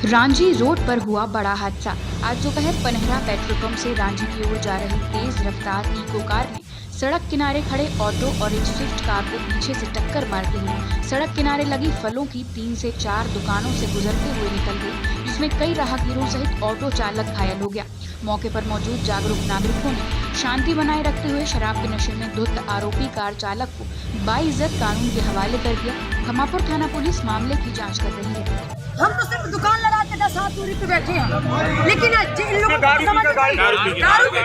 Ranjhi road पर हुआ बड़ा हादसा। आज दोपहर पनहरा पेट्रोल पंप से रांझी की ओर जा रही तेज रफ्तार इको कार ने सड़क किनारे खड़े ऑटो और एक स्विफ्ट कार को पीछे से टक्कर मारते हुए सड़क किनारे लगी फलों की 3 से 4 दुकानों से गुजरते हुए निकल गई, जिसमें कई राहगीरों सहित ऑटो चालक घायल हो गया। मौके पर मौजूद जागरूक नागरिकों ने शांति बनाए रखते हुए शराब के नशे में धुत आरोपी कार चालक को बाइज्जत कानून के हवाले कर दिया। खमापुर थाना पुलिस मामले की जाँच कर रही है। हम तो सिर्फ दुकान लगा के 10 हाथ दूरी पे बैठे हैं, लेकिन इन लोगों को समझ नहीं। दारू की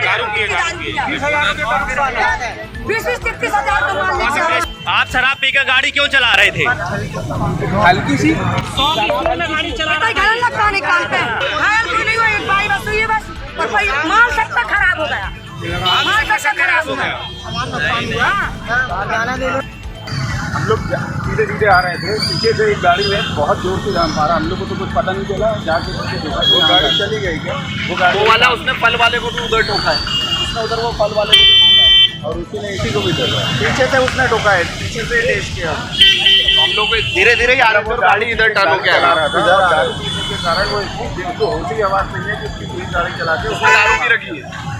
20-30 हजार का माल लेके आ रहे हैं। आप शराब पीकर गाड़ी क्यों चला रहे थे? हल्की सी गाड़ी चला कोई घर लगता नहीं काम पे, घायल कोई नहीं हुआ, एक बाई बस हुई है बस, और कोई माल सबका खराब हो गया, माल सबका खराब हो गया। हम लोग सीधे सीधे आ रहे थे, पीछे से एक गाड़ी है बहुत जोर से जाम मारा, हम लोग को तो कुछ पता नहीं चला, जाके देखा वो गाड़ी चली गई क्या, वो वाला उसने फल वाले को भी उधर ठोका है, उसने उधर वो फल वाले को भी ठोका है और उसी ने इसी को भी ठोका है, पीछे से उसने ठोका है, पीछे से टेस्ट किया। हम लोग धीरे धीरे ही आ रहे थे, गाड़ी इधर टर्न होकर आ रहा था, गाड़ी पीछे के कारण वो इसको होती आवाज़ नहीं है कि उसकी पूरी गाड़ी चलाते उसने दारू भी रखी है।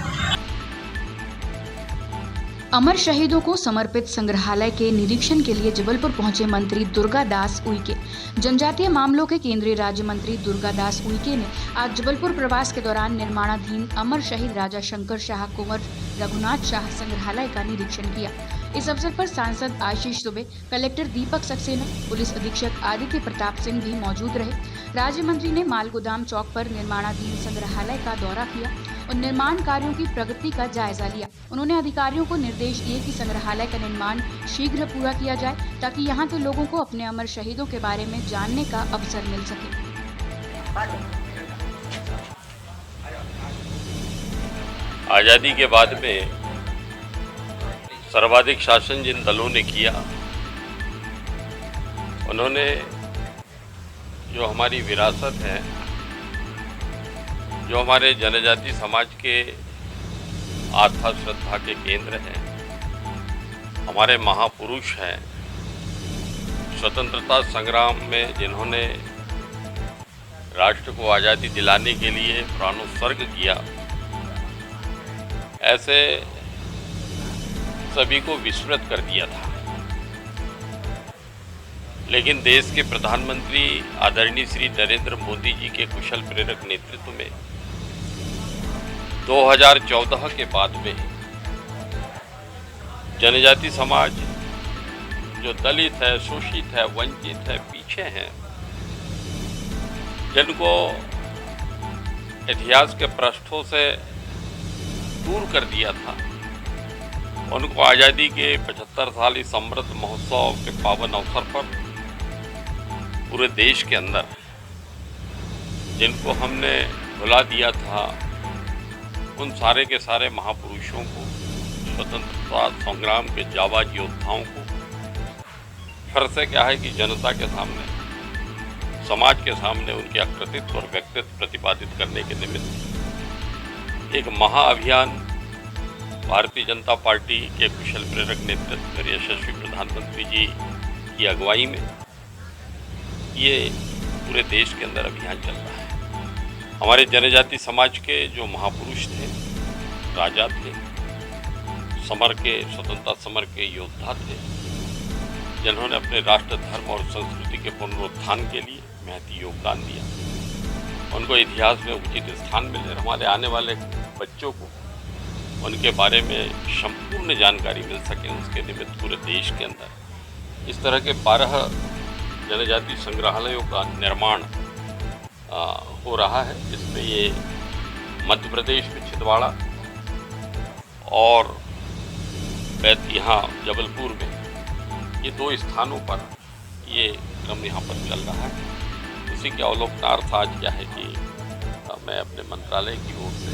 अमर शहीदों को समर्पित संग्रहालय के निरीक्षण के लिए जबलपुर पहुंचे मंत्री दुर्गादास उइके। जनजातीय मामलों के केंद्रीय राज्य मंत्री दुर्गादास उइके ने आज जबलपुर प्रवास के दौरान निर्माणाधीन अमर शहीद राजा शंकर शाह कुंवर रघुनाथ शाह संग्रहालय का निरीक्षण किया। इस अवसर पर सांसद आशीष दुबे, कलेक्टर दीपक सक्सेना, पुलिस अधीक्षक आदित्य प्रताप सिंह भी मौजूद रहे। राज्य मंत्री ने माल गोदाम चौक पर निर्माणाधीन संग्रहालय का दौरा किया और निर्माण कार्यों की प्रगति का जायजा लिया। उन्होंने अधिकारियों को निर्देश दिए कि संग्रहालय का निर्माण शीघ्र पूरा किया जाए ताकि यहां के लोगों को अपने अमर शहीदों के बारे में जानने का अवसर मिल सके। आज़ादी के बाद में सर्वाधिक शासन जिन दलों ने किया, उन्होंने जो हमारी विरासत है, जो हमारे जनजाति समाज के आस्था श्रद्धा के केंद्र हैं, हमारे महापुरुष हैं, स्वतंत्रता संग्राम में जिन्होंने राष्ट्र को आज़ादी दिलाने के लिए प्राणोत्सर्ग किया, ऐसे सभी को विस्मृत कर दिया था। लेकिन देश के प्रधानमंत्री आदरणीय श्री नरेंद्र मोदी जी के कुशल प्रेरक नेतृत्व में 2014 के बाद में जनजाति समाज जो दलित है, शोषित है, वंचित है, पीछे हैं, जिनको इतिहास के पृष्ठों से दूर कर दिया था, उनको आज़ादी के 75 साल इस अमृत महोत्सव के पावन अवसर पर पूरे देश के अंदर जिनको हमने भुला दिया था, उन सारे के सारे महापुरुषों को, स्वतंत्रता संग्राम के जाबाज योद्धाओं को फिर से क्या है कि जनता के सामने, समाज के सामने उनके कृतित्व और व्यक्तित्व प्रतिपादित करने के निमित्त एक महाअभियान भारतीय जनता पार्टी के कुशल प्रेरक नेतृत्व में यशस्वी प्रधानमंत्री जी की अगुवाई में ये पूरे देश के अंदर अभियान चल रहा है। हमारे जनजाति समाज के जो महापुरुष थे, राजा थे, समर के, स्वतंत्रता समर के योद्धा थे, जिन्होंने अपने राष्ट्र, धर्म और संस्कृति के पुनरुत्थान के लिए महती योगदान दिया, उनको इतिहास में उचित स्थान मिले, हमारे आने वाले बच्चों को उनके बारे में संपूर्ण जानकारी मिल सके, उसके निमित्त पूरे देश के अंदर इस तरह के 12 जनजाति संग्रहालयों का निर्माण हो रहा है, जिसमें ये मध्य प्रदेश में छिंदवाड़ा और यहाँ जबलपुर में ये 2 स्थानों पर ये क्रम यहाँ पर चल रहा है। उसी के अवलोकनार्थ आज क्या है कि मैं अपने मंत्रालय की ओर से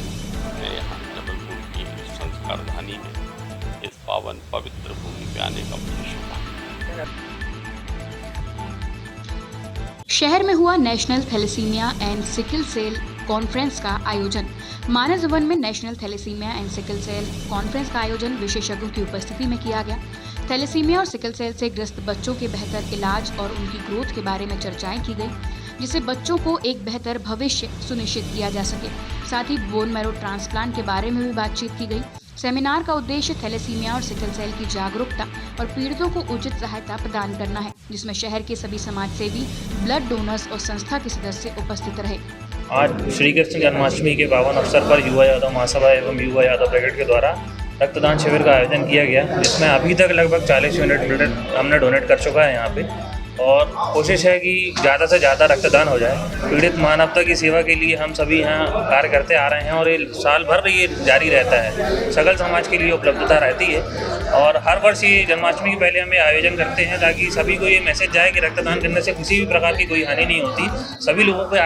मैं यहाँ जबलपुर की संस्कारधानी में इस पावन पवित्र भूमि पे आने का मुझे सौभाग्य। शहर में हुआ national thalassemia and sickle cell conference का आयोजन। मानस भवन में national thalassemia and sickle cell conference का आयोजन विशेषज्ञों की उपस्थिति में किया गया। थैलेसीमिया और सिकल सेल से ग्रस्त बच्चों के बेहतर इलाज और उनकी ग्रोथ के बारे में चर्चाएं की गई। जिससे बच्चों को एक बेहतर भविष्य सुनिश्चित किया जा सके। साथ ही बोन मैरो ट्रांसप्लांट के बारे में भी बातचीत की गई। सेमिनार का उद्देश्य थैलेसीमिया और सिकल सेल की जागरूकता और पीड़ितों को उचित सहायता प्रदान करना है, जिसमें शहर के सभी समाजसेवी, ब्लड डोनर्स और संस्था के सदस्य उपस्थित रहे। आज श्री कृष्ण जन्माष्टमी के पावन अवसर पर युवा यादव महासभा एवं युवा यादव ब्रिगेड के द्वारा रक्तदान शिविर का आयोजन किया गया, जिसमें अभी तक लगभग 40 यूनिट हमने डोनेट कर चुका है यहाँ पे, और कोशिश है कि ज़्यादा से ज़्यादा रक्तदान हो जाए। पीड़ित मानवता की सेवा के लिए हम सभी यहाँ कार्य करते आ रहे हैं और ये साल भर ये जारी रहता है। सकल समाज के लिए उपलब्धता रहती है और हर वर्ष ये जन्माष्टमी के पहले हम ये आयोजन करते हैं ताकि सभी को ये मैसेज जाए कि रक्तदान करने से किसी भी प्रकार की कोई हानि नहीं होती। सभी लोगों को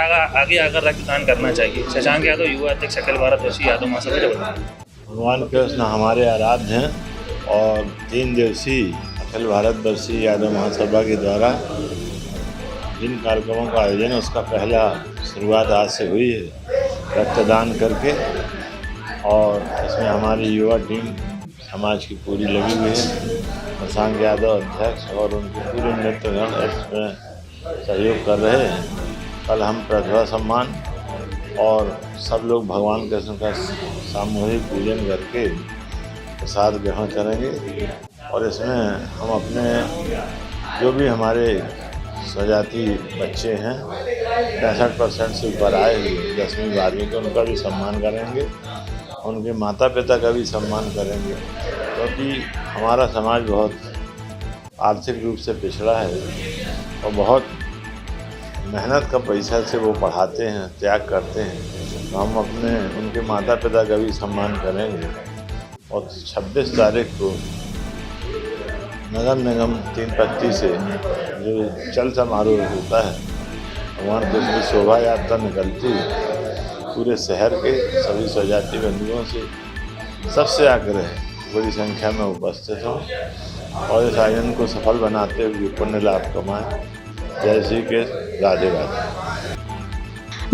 आगे आकर रक्तदान करना चाहिए। शशांक यादव, युवा अध्यक्ष अखिल भारतवर्षीय यादव महासभा जबलपुर। भगवान कृष्ण हमारे आराध्य हैं और 3 दिवसीय अखिल भारतवर्षीय यादव महासभा के द्वारा जिन कार्यक्रमों का आयोजन है उसका पहला शुरुआत आज से हुई है रक्तदान करके, और इसमें हमारी युवा टीम समाज की पूरी लगी हुई है। शशांक यादव अध्यक्ष और उनके पूरे नेतृगण इसमें सहयोग कर रहे हैं। कल हम प्रतिभा सम्मान और सब लोग भगवान कृष्ण का सामूहिक पूजन करके प्रसाद ग्रहण करेंगे, और इसमें हम अपने जो भी हमारे स्वजाति बच्चे हैं 65% से ऊपर आए हुए 10वीं 12वीं के, उनका भी सम्मान करेंगे, उनके माता पिता का भी सम्मान करेंगे, क्योंकि हमारा समाज बहुत आर्थिक रूप से पिछड़ा है और बहुत मेहनत का पैसा से वो पढ़ाते हैं, त्याग करते हैं। तो हम अपने उनके माता पिता का भी सम्मान करेंगे। और 26 तारीख को नगर निगम 3 पत्ती से जो चल समारोह होता है, भगवान कृष्ण की शोभा यात्रा निकलती है, पूरे शहर के सभी स्वजाति बंधुओं से सबसे आग्रह है बड़ी संख्या में उपस्थित हों और इस आयोजन को सफल बनाते हुए पुण्य लाभ कमाएं। जय श्री कृष्ण, राधे राधे।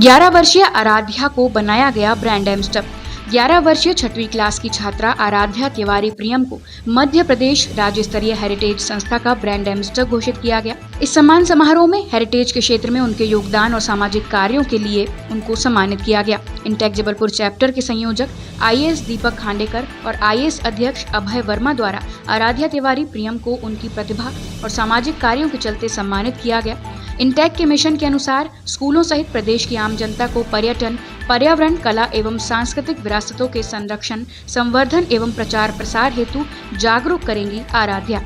11 वर्षीय आराध्या को बनाया गया ब्रांड एम्बेसडर। 11 वर्षीय 6वीं क्लास की छात्रा आराध्या तिवारी प्रियम को मध्य प्रदेश राज्य स्तरीय हेरिटेज संस्था का ब्रांड एम्बेसडर घोषित किया गया। इस सम्मान समारोह में हेरिटेज के क्षेत्र में उनके योगदान और सामाजिक कार्यों के लिए उनको सम्मानित किया गया। इंटेक जबलपुर चैप्टर के संयोजक IAS दीपक खांडेकर और IAS अध्यक्ष अभय वर्मा द्वारा आराध्या तिवारी प्रियम को उनकी प्रतिभा और सामाजिक कार्यों के चलते सम्मानित किया गया। इंटेक के मिशन के अनुसार स्कूलों सहित प्रदेश की आम जनता को पर्यटन, पर्यावरण, कला एवं सांस्कृतिक विरासतों के संरक्षण, संवर्धन एवं प्रचार प्रसार हेतु जागरूक करेंगी आराध्या।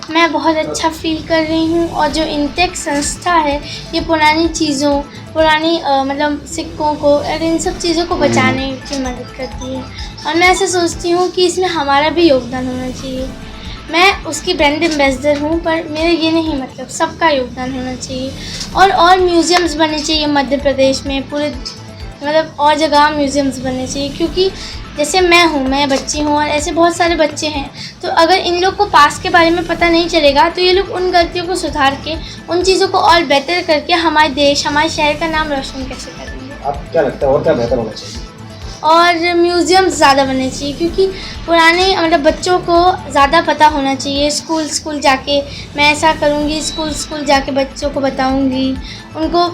मैं बहुत अच्छा फील कर रही हूँ और जो इंटेक संस्था है ये पुरानी चीज़ों, पुरानी मतलब सिक्कों को और इन सब चीज़ों को बचाने की मदद करती है और मैं ऐसे सोचती हूँ कि इसमें हमारा भी योगदान होना चाहिए। मैं उसकी ब्रांड एम्बेसडर हूँ, पर मेरा ये नहीं मतलब सबका योगदान होना चाहिए और म्यूज़ियम्स बनने चाहिए मध्य प्रदेश में, पूरे मतलब और जगह म्यूज़ियम्स बनने चाहिए, क्योंकि जैसे मैं बच्ची हूँ और ऐसे बहुत सारे बच्चे हैं। तो अगर इन लोग को पास्ट के बारे में पता नहीं चलेगा तो ये लोग उन गलतियों को सुधार के उन चीज़ों को और बेहतर करके हमारे देश, हमारे शहर का नाम रोशन कैसे करेंगे। आपको क्या लगता है और क्या बेहतर होना चाहिए? और म्यूज़ियम्स ज़्यादा बनने चाहिए, क्योंकि पुराने मतलब बच्चों को ज़्यादा पता होना चाहिए। स्कूल जाके मैं ऐसा करूँगी, स्कूल जाके बच्चों को बताऊँगी, उनको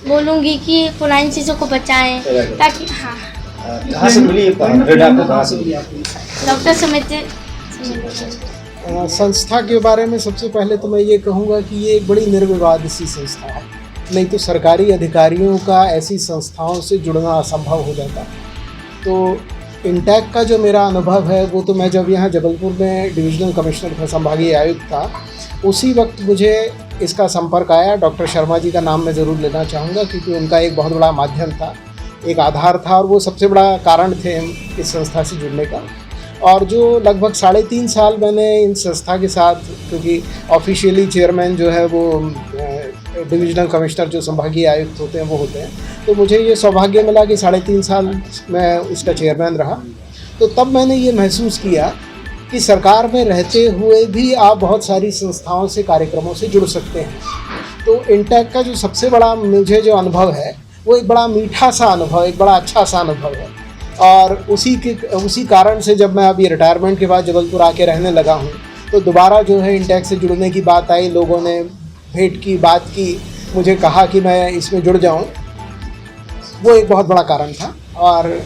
बोलूँगी कि पुरानी चीज़ों को बचाएं, ताकि हाँ। कहाँ से मिली ब्रेड आपको, कहाँ से मिली? डॉक्टर सुमित। संस्था के बारे में सबसे पहले तो मैं ये कहूँगा कि ये एक बड़ी निर्विवाद सी संस्था है, नहीं तो सरकारी अधिकारियों का ऐसी संस्थाओं से जुड़ना असंभव हो जाता। तो इंटेक का जो मेरा अनुभव है वो तो मैं जब यहाँ जबलपुर में डिविजनल कमिश्नर था, संभागीय आयुक्त था, उसी वक्त मुझे इसका संपर्क आया। डॉक्टर शर्मा जी का नाम मैं ज़रूर लेना चाहूँगा, क्योंकि उनका एक बहुत बड़ा माध्यम था, एक आधार था और वो सबसे बड़ा कारण थे इस संस्था से जुड़ने का। और जो लगभग 3.5 साल मैंने इन संस्था के साथ, क्योंकि ऑफिशियली चेयरमैन जो है वो डिविजनल कमिश्नर जो संभागीय आयुक्त होते हैं वो होते हैं, तो मुझे ये सौभाग्य मिला कि 3.5 साल मैं उसका चेयरमैन रहा। तो तब मैंने ये महसूस किया कि सरकार में रहते हुए भी आप बहुत सारी संस्थाओं से, कार्यक्रमों से जुड़ सकते हैं। तो इंटेक का जो सबसे बड़ा मुझे जो अनुभव है वो एक बड़ा मीठा सा अनुभव, एक बड़ा अच्छा सा अनुभव है। और उसी कारण से जब मैं अभी रिटायरमेंट के बाद जबलपुर आके रहने लगा हूँ तो दोबारा जो है इंटेक से जुड़ने की बात आई, लोगों ने भेंट की, बात की, मुझे कहा कि मैं इसमें जुड़ जाऊं, वो एक बहुत बड़ा कारण था। और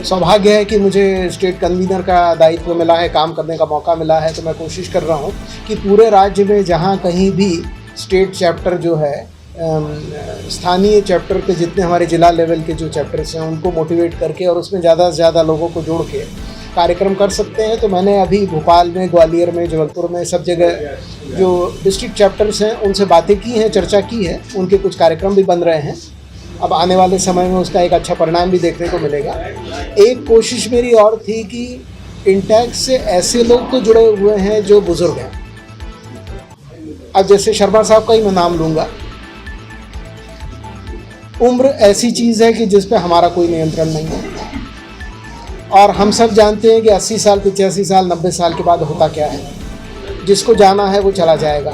सौभाग्य है कि मुझे स्टेट कन्वीनर का दायित्व मिला है, काम करने का मौका मिला है। तो मैं कोशिश कर रहा हूं कि पूरे राज्य में जहां कहीं भी स्टेट चैप्टर जो है, स्थानीय चैप्टर के जितने हमारे जिला लेवल के जो चैप्टर्स हैं उनको मोटिवेट करके और उसमें ज़्यादा से ज़्यादा लोगों को जोड़ के कार्यक्रम कर सकते हैं। तो मैंने अभी भोपाल में, ग्वालियर में, जबलपुर में, सब जगह जो डिस्ट्रिक्ट चैप्टर्स हैं उनसे बातें की हैं, चर्चा की है। उनके कुछ कार्यक्रम भी बन रहे हैं। अब आने वाले समय में उसका एक अच्छा परिणाम भी देखने को मिलेगा। एक कोशिश मेरी और थी कि इंटैक्स से ऐसे लोग तो जुड़े हुए हैं जो बुज़ुर्ग हैं। अब जैसे शर्मा साहब का ही मैं नाम लूँगा। उम्र ऐसी चीज़ है कि जिस पे हमारा कोई नियंत्रण नहीं है, और हम सब जानते हैं कि 80 साल, 85 साल, 90 साल के बाद होता क्या है। जिसको जाना है वो चला जाएगा।